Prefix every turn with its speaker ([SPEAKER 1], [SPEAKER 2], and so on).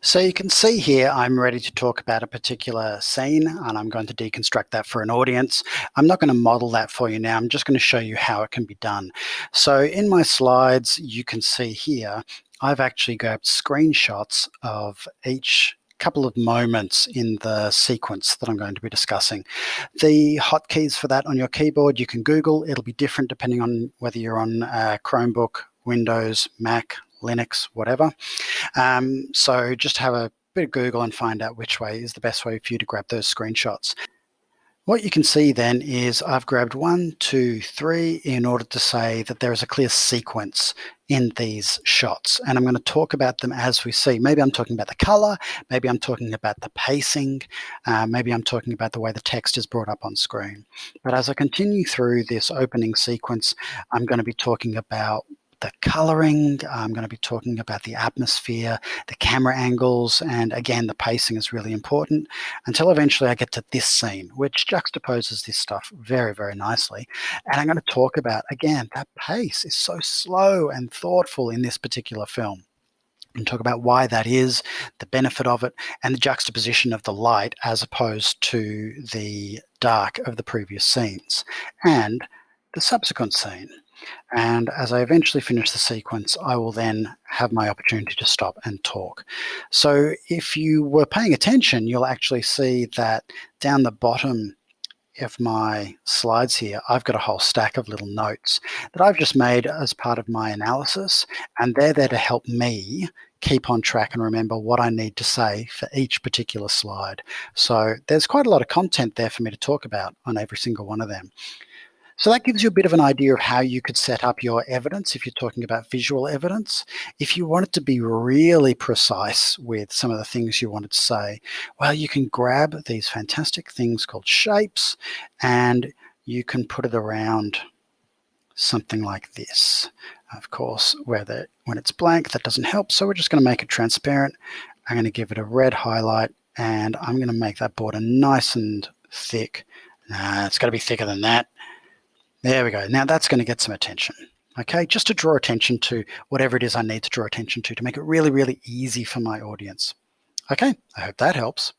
[SPEAKER 1] So you can see here, I'm ready to talk about a particular scene and I'm going to deconstruct that for an audience. I'm not going to model that for you now. I'm just going to show you how it can be done. So in my slides, you can see here, I've actually grabbed screenshots of each couple of moments in the sequence that I'm going to be discussing. The hotkeys for that on your keyboard, you can Google. It'll be different depending on whether you're on Chromebook, Windows, Mac, Linux, whatever. So just have a bit of Google and find out which way is the best way for you to grab those screenshots. What you can see then is I've grabbed 1, 2, 3 in order to say that there is a clear sequence in these shots. And I'm going to talk about them as we see. Maybe I'm talking about the color, maybe I'm talking about the pacing, maybe I'm talking about the way the text is brought up on screen. But as I continue through this opening sequence, I'm going to be talking about the coloring, I'm going to be talking about the atmosphere, the camera angles, and again, the pacing is really important until eventually I get to this scene, which juxtaposes this stuff very, very nicely. And I'm going to talk about, again, that pace is so slow and thoughtful in this particular film. And talk about why that is, the benefit of it, and the juxtaposition of the light as opposed to the dark of the previous scenes, and the subsequent scene. And as I eventually finish the sequence, I will then have my opportunity to stop and talk. So if you were paying attention, you'll actually see that down the bottom of my slides here, I've got a whole stack of little notes that I've just made as part of my analysis, and they're there to help me keep on track and remember what I need to say for each particular slide. So there's quite a lot of content there for me to talk about on every single one of them. So that gives you a bit of an idea of how you could set up your evidence if you're talking about visual evidence. If you wanted to be really precise with some of the things you wanted to say, well, you can grab these fantastic things called shapes and you can put it around something like this. Of course, when it's blank, that doesn't help. So we're just going to make it transparent. I'm going to give it a red highlight and I'm going to make that border nice and thick. It's got to be thicker than that. There we go. Now that's going to get some attention. Okay, just to draw attention to whatever it is I need to draw attention to make it really, really easy for my audience. Okay, I hope that helps.